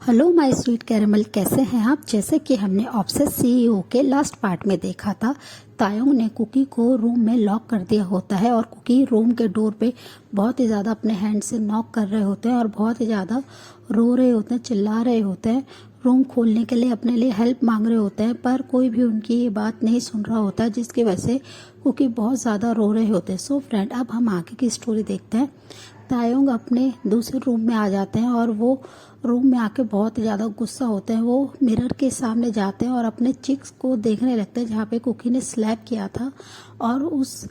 Hello my sweet caramel, कैसे हैं आप। जैसे कि हमने ऑब्सेस सीईओ के लास्ट पार्ट में देखा था, तायोंग ने कुकी को रूम में लॉक कर दिया होता है और कुकी रूम के डोर पे बहुत ही ज़्यादा अपने हैंड से नॉक कर रहे होते हैं और बहुत ही ज़्यादा रो रहे होते हैं, चिल्ला रहे होते हैं, रूम खोलने के लिए अपने लिए हेल्प मांग रहे होते हैं। पर कोई भी उनकी ये बात नहीं सुन रहा होता है, जिसकी वजह से कुकी बहुत ज़्यादा रो रहे होते हैं। सो फ्रेंड, अब हम आगे की स्टोरी देखते हैं। तायोंग अपने दूसरे रूम में आ जाते हैं और वो रूम में आके बहुत ज़्यादा गुस्सा होते हैं। वो मिरर के सामने जाते हैं और अपने चिक्स को देखने लगते हैं जहाँ पे कुकी ने स्लैप किया था, और उस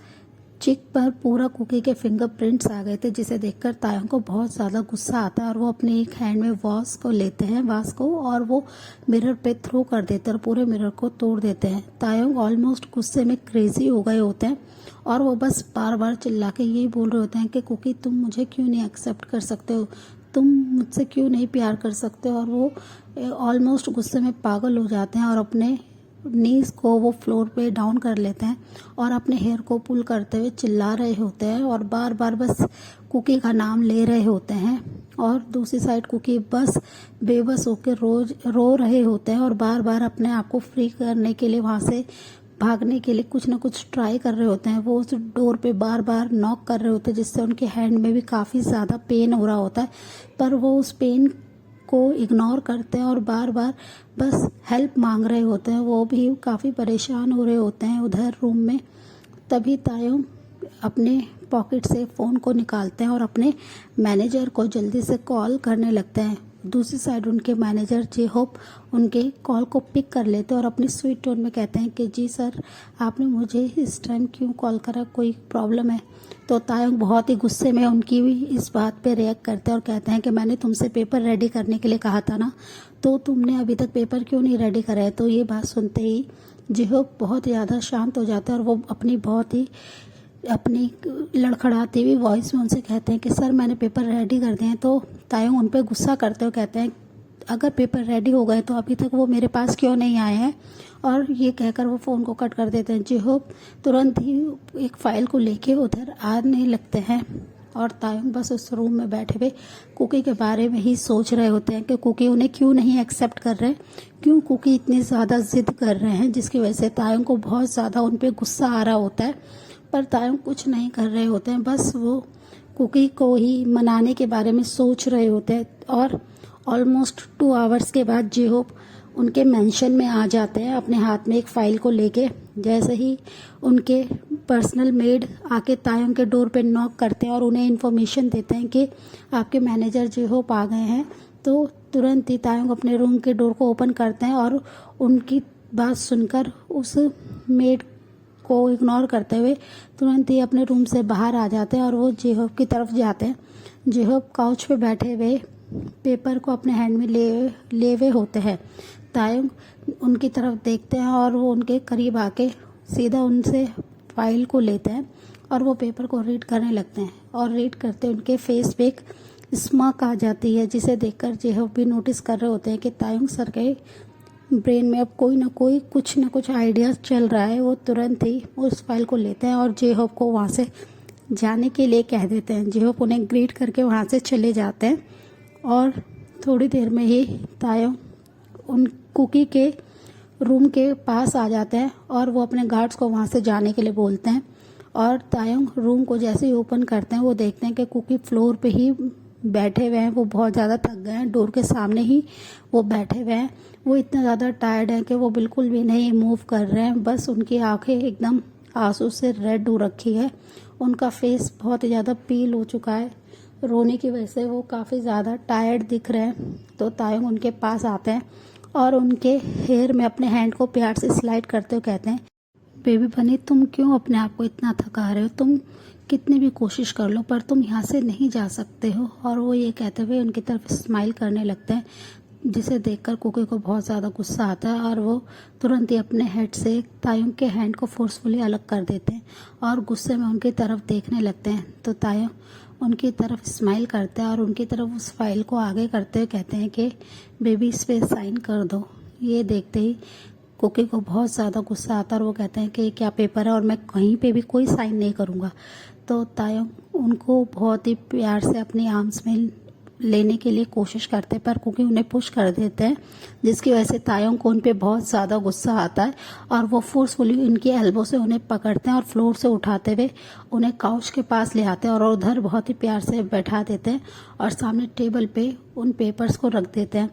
चिक पर पूरा कुकी के फिंगरप्रिंट्स आ गए थे, जिसे देखकर तायोंग को बहुत ज़्यादा गुस्सा आता है और वो अपने एक हैंड में वास को लेते हैं, वास को, और वो मिरर पे थ्रो कर देते हैं और पूरे मिरर को तोड़ देते हैं। तायोंग ऑलमोस्ट गुस्से में क्रेजी हो गए होते हैं और वो बस बार बार चिल्ला के यही बोल रहे होते हैं कि कुकी, तुम मुझे क्यों नहीं एक्सेप्ट कर सकते हो, तुम मुझसे क्यों नहीं प्यार कर सकते हो। और वो ऑलमोस्ट गुस्से में पागल हो जाते हैं और अपने नीज को वो फ्लोर पे डाउन कर लेते हैं और अपने हेयर को पुल करते हुए चिल्ला रहे होते हैं और बार बार बस कुकी का नाम ले रहे होते हैं। और दूसरी साइड कुकी बस बेबस होकर रोज रो रहे होते हैं और बार बार अपने आप को फ्री करने के लिए, वहाँ से भागने के लिए कुछ ना कुछ ट्राई कर रहे होते हैं। वो उस डोर पे बार बार नॉक कर रहे होते हैं, जिससे उनके हैंड में भी काफ़ी ज़्यादा पेन हो रहा होता है, पर वो उस पेन को इग्नोर करते हैं और बार बार बस हेल्प मांग रहे होते हैं। वो भी काफ़ी परेशान हो रहे होते हैं उधर रूम में। तभी तायोंग अपने पॉकेट से फ़ोन को निकालते हैं और अपने मैनेजर को जल्दी से कॉल करने लगते हैं। दूसरी साइड उनके मैनेजर जे होप उनके कॉल को पिक कर लेते हैं और अपनी स्वीट टोन में कहते हैं कि जी सर, आपने मुझे इस टाइम क्यों कॉल करा, कोई प्रॉब्लम है। तो तायोंग बहुत ही गुस्से में उनकी इस बात पे रिएक्ट करते हैं और कहते हैं कि मैंने तुमसे पेपर रेडी करने के लिए कहा था ना, तो तुमने अभी तक पेपर क्यों नहीं रेडी करा है। तो ये बात सुनते ही जे होप बहुत ज़्यादा शांत हो जाते हैं और वो अपनी लड़खड़ाती हुई वॉइस में उनसे कहते हैं कि सर, मैंने पेपर रेडी कर दिए हैं। तो तायोंग उन पर गुस्सा करते हुए कहते हैं, अगर पेपर रेडी हो गए तो अभी तक वो मेरे पास क्यों नहीं आए हैं। और ये कहकर वो फ़ोन को कट कर देते हैं। जे होप तुरंत ही एक फ़ाइल को लेके उधर आने लगते हैं और तायोंग बस उस रूम में बैठे हुए कुकी के बारे में ही सोच रहे होते हैं कि कुकी उन्हें क्यों नहीं एक्सेप्ट कर रहे, क्यों कुकी इतनी ज़्यादा जिद कर रहे हैं, जिसकी वजह से तायोंग को बहुत ज़्यादा उन पर गुस्सा आ रहा होता है। पर तायोंग कुछ नहीं कर रहे होते हैं, बस वो कुकी को ही मनाने के बारे में सोच रहे होते हैं। और ऑलमोस्ट 2 आवर्स के बाद जे होप उनके मेंशन में आ जाते हैं अपने हाथ में एक फ़ाइल को लेके। जैसे ही उनके पर्सनल मेड आके तायोंग के डोर पे नॉक करते हैं और उन्हें इन्फॉर्मेशन देते हैं कि आपके मैनेजर जे होप आ गए हैं, तो तुरंत ही तायोंग अपने रूम के डोर को ओपन करते हैं और उनकी बात सुनकर उस मेड को इग्नोर करते हुए तुरंत ही अपने रूम से बाहर आ जाते हैं और वो जेहोप की तरफ जाते हैं। जेहोप काउच पे बैठे हुए पेपर को अपने हैंड में ले हुए होते हैं। तायोंग उनकी तरफ देखते हैं और वो उनके करीब आके सीधा उनसे फाइल को लेते हैं और वो पेपर को रीड करने लगते हैं। और रीड करते उनके फेस पे एक स्माइल आ जाती है, जिसे देखकर जेहोप भी नोटिस कर रहे होते हैं कि तायोंग सर के ब्रेन में अब कोई ना कोई कुछ ना कुछ आइडियाज़ चल रहा है। वो तुरंत ही उस फाइल को लेते हैं और जे होप को वहाँ से जाने के लिए कह देते हैं। जे होप उन्हें ग्रीट करके वहाँ से चले जाते हैं और थोड़ी देर में ही तायोंग उन कुकी के रूम के पास आ जाते हैं और वो अपने गार्ड्स को वहाँ से जाने के लिए बोलते हैं। और तायोंग रूम को जैसे ही ओपन करते हैं, वो देखते हैं कि कुकी फ्लोर पे ही बैठे हुए हैं। वो बहुत ज़्यादा थक गए हैं, डोर के सामने ही वो बैठे हुए हैं। वो इतना ज़्यादा टायर्ड हैं कि वो बिल्कुल भी नहीं मूव कर रहे हैं, बस उनकी आंखें एकदम आंसू से रेड हो रखी है। उनका फेस बहुत ही ज़्यादा पील हो चुका है, रोने की वजह से वो काफ़ी ज़्यादा टायर्ड दिख रहे हैं। तो तायोंग उनके पास आते हैं और उनके हेयर में अपने हैंड को प्यार से स्लाइड करते हुए कहते हैं, बेबी बनी, तुम क्यों अपने आप को इतना थका रहे हो, तुम कितनी भी कोशिश कर लो पर तुम यहाँ से नहीं जा सकते हो। और वो ये कहते हुए उनकी तरफ स्माइल करने लगते हैं, जिसे देखकर कुकी को बहुत ज़्यादा गुस्सा आता है और वो तुरंत ही अपने हेड से तायोंग के हैंड को फोर्सफुली अलग कर देते हैं और गुस्से में उनकी तरफ देखने लगते हैं। तो तायोंग उनकी तरफ स्माइल करते हैं और उनकी तरफ उस फाइल को आगे करते हुए कहते हैं कि बेबी, इस पर साइन कर दो। ये देखते ही कुकी को बहुत ज़्यादा गुस्सा आता है और वो कहते हैं कि क्या पेपर है और मैं कहीं पे भी कोई साइन नहीं करूँगा। तो तायोंग उनको बहुत ही प्यार से अपनी आर्म्स में लेने के लिए कोशिश करते हैं, पर कुकी उन्हें पुश कर देते हैं, जिसकी वजह से तायोंग को उन पे बहुत ज़्यादा गुस्सा आता है और वो फोर्सफुली उनकी एल्बो से उन्हें पकड़ते हैं और फ्लोर से उठाते हुए उन्हें काउच के पास ले आते हैं और उधर बहुत ही प्यार से बैठा देते हैं और सामने टेबल पे उन पेपर्स को रख देते हैं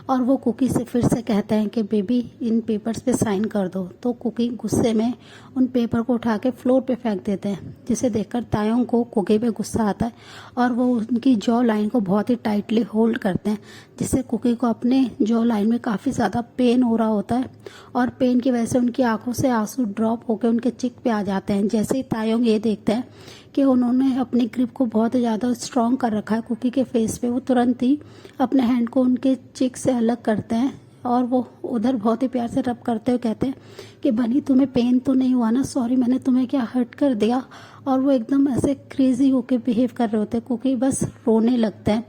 और वो कुकी से फिर से कहते हैं कि बेबी इन पेपर्स पे साइन कर दो। तो कुकी गुस्से में उन पेपर को उठा के फ्लोर पे फेंक देते हैं, जिसे देखकर तायोंग को कुकी पे गुस्सा आता है और वो उनकी जॉ लाइन को बहुत ही टाइटली होल्ड करते हैं, जिससे कुकी को अपने जॉ लाइन में काफ़ी ज़्यादा पेन हो रहा होता है और पेन की वजह से उनकी आंखों से आंसू ड्रॉप होकर उनके चिक पे आ जाते हैं। जैसे ही तायोंग ये देखते हैं कि उन्होंने अपनी ग्रिप को बहुत ज़्यादा स्ट्रॉन्ग कर रखा है कुकी के फेस पे, वो तुरंत ही अपने हैंड को उनके चिक से अलग करते हैं और वो उधर बहुत ही प्यार से रब करते हुए कहते हैं कि बनी तुम्हें पेन तो नहीं हुआ ना, सॉरी मैंने तुम्हें क्या हर्ट कर दिया। और वो एकदम ऐसे क्रेजी होके बिहेव कर रहे होते हैं, कुकी बस रोने लगते हैं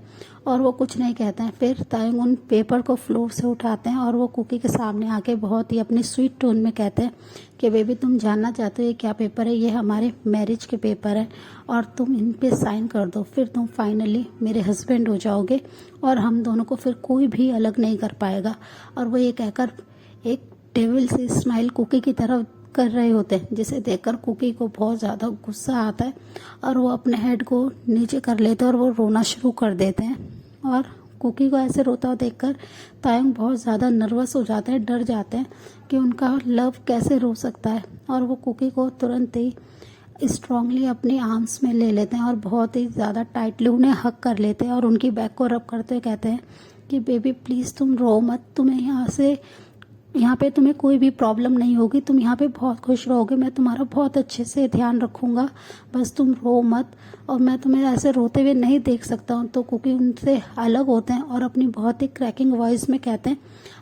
और वो कुछ नहीं कहते हैं। फिर तायोंग उन पेपर को फ्लोर से उठाते हैं और वो कुकी के सामने आके बहुत ही अपनी स्वीट टोन में कहते हैं कि बेबी तुम जानना चाहते हो ये क्या पेपर है, ये हमारे मैरिज के पेपर है और तुम इन पे साइन कर दो, फिर तुम फाइनली मेरे हस्बैंड हो जाओगे और हम दोनों को फिर कोई भी अलग नहीं कर पाएगा। और वो ये कहकर एक डेविल से स्माइल कुकी की तरफ कर रहे होते हैं, जिसे देखकर कुकी को बहुत ज़्यादा गुस्सा आता है और वो अपने हेड को नीचे कर लेते हैं और वो रोना शुरू कर देते हैं। और कुकी को ऐसे रोता हुआ देखकर तायोंग बहुत ज़्यादा नर्वस हो जाते हैं, डर जाते हैं कि उनका लव कैसे रो सकता है और वो कुकी को तुरंत ही स्ट्रांगली अपनी आर्म्स में ले लेते हैं और बहुत ही ज़्यादा टाइटली उन्हें हक कर लेते हैं और उनकी बैक को रब करते हुए कहते हैं कि बेबी प्लीज़ तुम रो मत, तुम्हें यहाँ पे तुम्हें कोई भी प्रॉब्लम नहीं होगी, तुम यहाँ पे बहुत खुश रहोगे, मैं तुम्हारा बहुत अच्छे से ध्यान रखूँगा, बस तुम रो मत। और मैं तुम्हें ऐसे रोते हुए नहीं देख सकता हूँ। तो कुकी उनसे अलग होते हैं और अपनी बहुत ही क्रैकिंग वॉइस में कहते हैं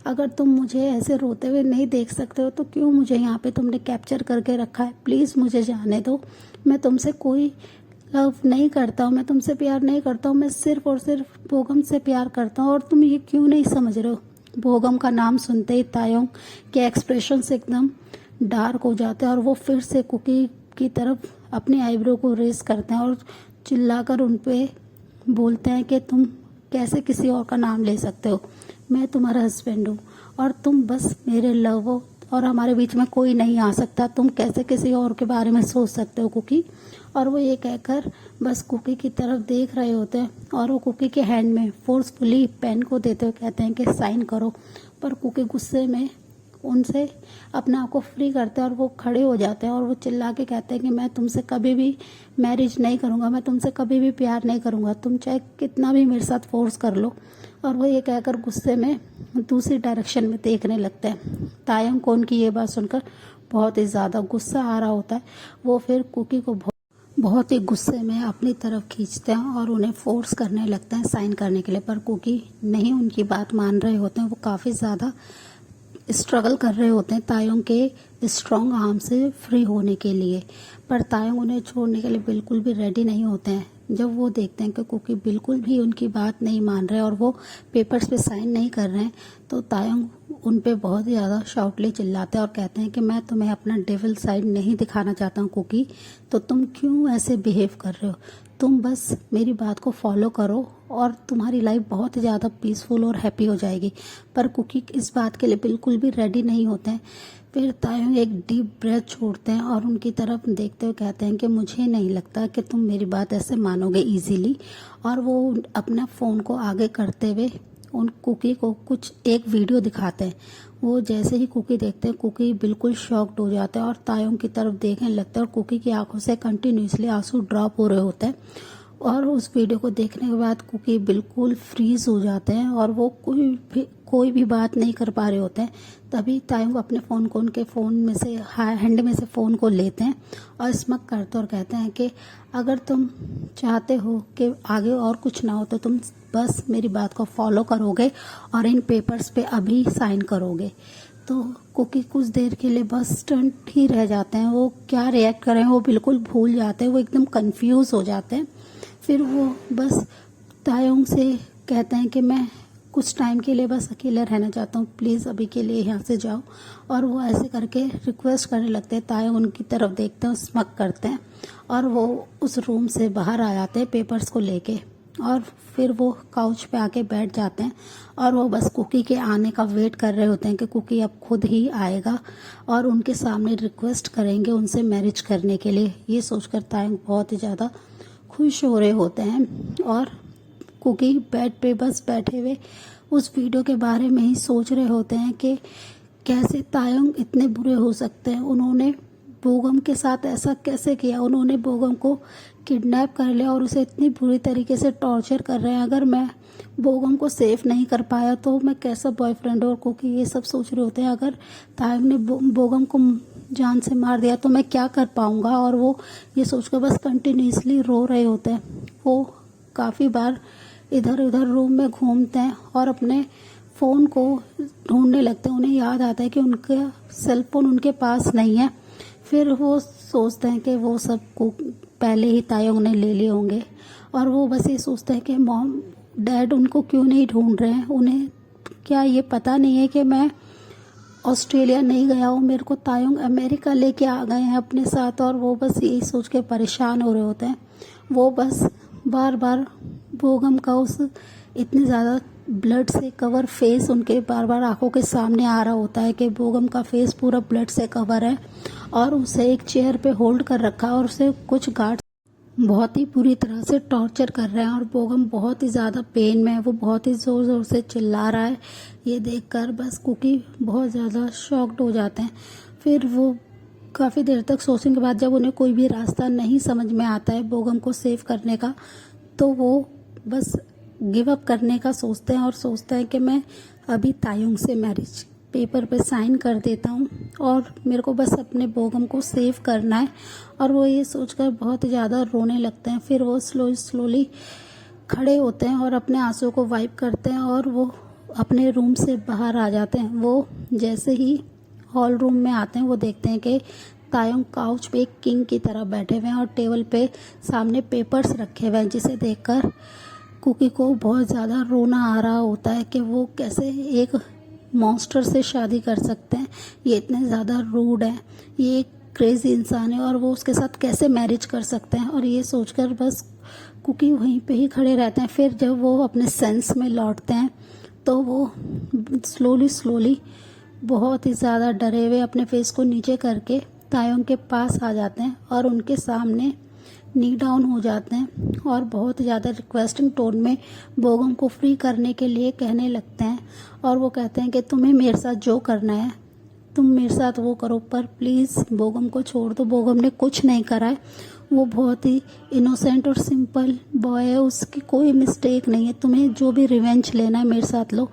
अगर तुम मुझे ऐसे रोते हुए नहीं देख सकते हो तो क्यों मुझे यहाँ पे तुमने कैप्चर करके रखा है, प्लीज़ मुझे जाने दो, मैं तुमसे कोई लव नहीं करता हूँ, मैं तुमसे प्यार नहीं करता हूँ, मैं सिर्फ और सिर्फ बोगम से प्यार करता हूँ और तुम ये क्यों नहीं समझ रहे हो। बोगम का नाम सुनते ही तायोंग के एक्सप्रेशंस एकदम डार्क हो जाते हैं और वो फिर से कुकी की तरफ अपनी आईब्रो को रेस करते हैं और चिल्लाकर उन पे बोलते हैं कि तुम कैसे किसी और का नाम ले सकते हो, मैं तुम्हारा हस्बैंड हूँ और तुम बस मेरे लव हो और हमारे बीच में कोई नहीं आ सकता, तुम कैसे किसी और के बारे में सोच सकते हो कुकी। और वो ये कहकर बस कुकी की तरफ देख रहे होते हैं और वो कुकी के हैंड में फोर्सफुली पेन को देते हुए कहते हैं कि साइन करो। पर कुकी गुस्से में उनसे अपने आप को फ्री करते हैं और वो खड़े हो जाते हैं और वो चिल्ला के कहते हैं कि मैं तुमसे कभी भी मैरिज नहीं करूँगा, मैं तुमसे कभी भी प्यार नहीं करूँगा, तुम चाहे कितना भी मेरे साथ फोर्स कर लो। और वो ये कहकर गुस्से में दूसरी डायरेक्शन में देखने लगते हैं। तायोंग को उनकी ये बात सुनकर बहुत ही ज़्यादा गुस्सा आ रहा होता है। वो फिर कुकी को बहुत ही गुस्से में अपनी तरफ खींचते हैं और उन्हें फोर्स करने लगते हैं साइन करने के लिए, पर कुकी नहीं उनकी बात मान रहे होते हैं। वो काफ़ी ज़्यादा स्ट्रगल कर रहे होते हैं तायोंग के स्ट्रॉन्ग आर्म से फ्री होने के लिए, पर तायोंग उन्हें छोड़ने के लिए बिल्कुल भी रेडी नहीं होते हैं। जब वो देखते हैं कि कुकी बिल्कुल भी उनकी बात नहीं मान रहे और वो पेपर्स पे साइन नहीं कर रहे हैं, तो तायोंग उन पे बहुत ज़्यादा शाउटली चिल्लाते हैं और कहते हैं कि मैं तुम्हें अपना डेविल साइड नहीं दिखाना चाहता हूँ कुकी, तो तुम क्यों ऐसे बिहेव कर रहे हो, तुम बस मेरी बात को फॉलो करो और तुम्हारी लाइफ बहुत ज़्यादा पीसफुल और हैप्पी हो जाएगी। पर कुकी इस बात के लिए बिल्कुल भी रेडी नहीं होते हैं। फिर तायोंग एक डीप ब्रेथ छोड़ते हैं और उनकी तरफ देखते हुए कहते हैं कि मुझे नहीं लगता कि तुम मेरी बात ऐसे मानोगे इजीली। और वो अपना फ़ोन को आगे करते हुए उन कुकी को कुछ एक वीडियो दिखाते हैं। वो जैसे ही कुकी देखते हैं कुकी बिल्कुल शॉक्ड हो जाते हैं और तायोंग की तरफ देखने लगते हैं और कुकी की आंखों से कंटिन्यूसली आंसू ड्रॉप हो रहे होते हैं। और उस वीडियो को देखने के बाद कुकी बिल्कुल फ्रीज हो जाते हैं और वो कोई भी बात नहीं कर पा रहे होते हैं। तभी तायोंग अपने फ़ोन को उनके फ़ोन में से हैंड में से फ़ोन को लेते हैं और स्मक करते और कहते हैं कि अगर तुम चाहते हो कि आगे और कुछ ना हो तो तुम बस मेरी बात को फॉलो करोगे और इन पेपर्स पे अभी साइन करोगे। तो कुकी कुछ देर के लिए बस स्टंट ही रह जाते हैं, वो क्या रिएक्ट करें वो बिल्कुल भूल जाते हैं, वो एकदम कंफ्यूज हो जाते हैं। फिर वो बस तायोंग से कहते हैं कि मैं कुछ टाइम के लिए बस अकेले रहना चाहता हूँ, प्लीज़ अभी के लिए यहाँ से जाओ। और वो ऐसे करके रिक्वेस्ट करने लगते हैं। तायोंग उनकी तरफ देखते हैं, स्मक करते हैं और वो उस रूम से बाहर आ जाते हैं पेपर्स को लेके। और फिर वो काउच पे आके बैठ जाते हैं और वो बस कुकी के आने का वेट कर रहे होते हैं कि कुकी अब खुद ही आएगा और उनके सामने रिक्वेस्ट करेंगे उनसे मैरिज करने के लिए। ये सोचकर तायंग बहुत ही ज़्यादा खुश हो रहे होते हैं और कुकी बेड पे बस बैठे हुए उस वीडियो के बारे में ही सोच रहे होते हैं कि कैसे तायंग इतने बुरे हो सकते हैं। उन्होंने बोगम के साथ ऐसा कैसे किया। उन्होंने बोगम को किडनैप कर लिया और उसे इतनी बुरी तरीके से टॉर्चर कर रहे हैं। अगर मैं बोगम को सेफ नहीं कर पाया तो मैं कैसा बॉयफ्रेंड। और कुकी ये सब सोच रहे होते हैं अगर तायंग ने बोगम को जान से मार दिया तो मैं क्या कर पाऊंगा। और वो ये सोचकर बस कंटिन्यूसली रो रहे होते हैं। वो काफ़ी बार इधर उधर रूम में घूमते हैं और अपने फ़ोन को ढूंढने लगते हैं। उन्हें याद आता है कि उनका सेल फोन उनके पास नहीं है। फिर वो सोचते हैं कि वो सब को पहले ही तायंग ने ले लिए होंगे और वो बस ये सोचते हैं कि मॉम डैड उनको क्यों नहीं ढूंढ रहे हैं। उन्हें क्या ये पता नहीं है कि मैं ऑस्ट्रेलिया नहीं गया हूँ। मेरे को तायंग अमेरिका लेके आ गए हैं अपने साथ। और वो बस यही सोच के परेशान हो रहे होते हैं। वो बस बार बार बोगम का उस इतने ज़्यादा ब्लड से कवर फेस उनके बार बार आंखों के सामने आ रहा होता है कि बोगम का फेस पूरा ब्लड से कवर है और उसे एक चेयर पे होल्ड कर रखा है और उसे कुछ गार्ड बहुत ही बुरी तरह से टॉर्चर कर रहे हैं। और बोगम बहुत ही ज़्यादा पेन में है। वो बहुत ही ज़ोर ज़ोर से चिल्ला रहा है। ये देखकर बस कुकी बहुत ज़्यादा शॉक्ड हो जाते हैं। फिर वो काफ़ी देर तक सोचने के बाद जब उन्हें कोई भी रास्ता नहीं समझ में आता है बोगम को सेव करने का तो वो बस गिव अप करने का सोचते हैं और सोचते हैं कि मैं अभी तायंग से मैरिज पेपर पे साइन कर देता हूँ और मेरे को बस अपने बोगम को सेव करना है। और वो ये सोचकर बहुत ज़्यादा रोने लगते हैं। फिर वो स्लोली खड़े होते हैं और अपने आंसू को वाइप करते हैं और वो अपने रूम से बाहर आ जाते हैं। वो जैसे ही हॉल रूम में आते हैं वो देखते हैं कि तायंग काउच पे एक किंग की तरह बैठे हुए हैं और टेबल पे सामने पेपर्स रखे हुए हैं, जिसे देखकर कुकी को बहुत ज़्यादा रोना आ रहा होता है कि वो कैसे एक मॉन्स्टर से शादी कर सकते हैं। ये इतने ज़्यादा रूड है, ये एक क्रेजी इंसान है और वो उसके साथ कैसे मैरिज कर सकते हैं। और ये सोचकर बस कुकी वहीं पे ही खड़े रहते हैं। फिर जब वो अपने सेंस में लौटते हैं तो वो स्लोली बहुत ही ज़्यादा डरे हुए अपने फेस को नीचे करके तायंग के पास आ जाते हैं और उनके सामने नी डाउन हो जाते हैं और बहुत ज़्यादा रिक्वेस्टिंग टोन में बोगम को फ्री करने के लिए कहने लगते हैं। और वो कहते हैं कि तुम्हें मेरे साथ जो करना है तुम मेरे साथ वो करो, पर प्लीज़ बोगम को छोड़ दो। बोगम ने कुछ नहीं करा है। वो बहुत ही इनोसेंट और सिंपल बॉय है, उसकी कोई मिस्टेक नहीं है। तुम्हें जो भी रिवेंज लेना है मेरे साथ लो।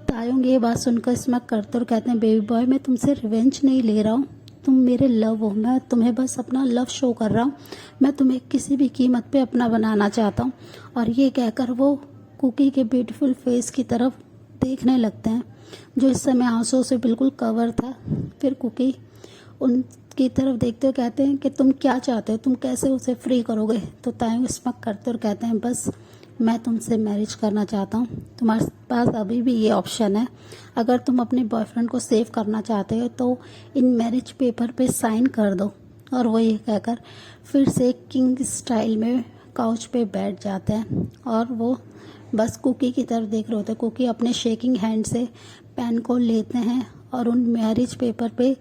तायंग ये बात सुनकर स्मक करते और कहते हैं बेबी बॉय मैं तुमसे रिवेंज नहीं ले रहा हूँ, तुम मेरे लव हो। मैं तुम्हें बस अपना लव शो कर रहा हूँ। मैं तुम्हें किसी भी कीमत पे अपना बनाना चाहता हूँ। और ये कहकर वो कुकी के ब्यूटीफुल फेस की तरफ देखने लगते हैं जो इस समय आंसू से बिल्कुल कवर था। फिर कुकी उनकी तरफ देखते हुए कहते हैं कि तुम क्या चाहते हो, तुम कैसे उसे फ्री करोगे। तो तायंग स्मक करते और कहते हैं बस मैं तुमसे मैरिज करना चाहता हूँ। तुम्हारे पास अभी भी ये ऑप्शन है, अगर तुम अपने बॉयफ्रेंड को सेव करना चाहते हो तो इन मैरिज पेपर पे साइन कर दो। और वो ये कहकर फिर से किंग स्टाइल में काउच पे बैठ जाते हैं और वो बस कुकी की तरफ देख रहे होते हैं। कुकी अपने शेकिंग हैंड से पेन को लेते हैं और उन मैरिज पेपर पे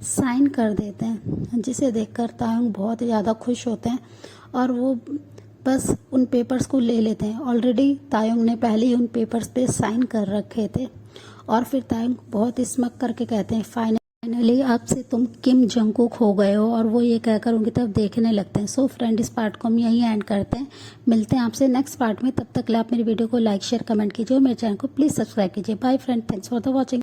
साइन कर देते हैं, जिसे देखकर तायंग बहुत ज़्यादा खुश होते हैं और वो बस उन पेपर्स को ले लेते हैं। ऑलरेडी तायंग ने पहले ही उन पेपर्स पे साइन कर रखे थे। और फिर तायंग बहुत स्मक करके कहते हैं फाइनली अब से तुम किम जंगकुक हो गए हो। और वो ये कहकर उनकी तरफ देखने लगते हैं। सो फ्रेंड इस पार्ट को हम यहीं एंड करते हैं। मिलते हैं आपसे नेक्स्ट पार्ट में। तब तक आप मेरी वीडियो को लाइक शेयर कमेंट कीजिए और मेरे चैनल को प्लीज़ सब्सक्राइब कीजिए। Bye friend, thanks for the watching.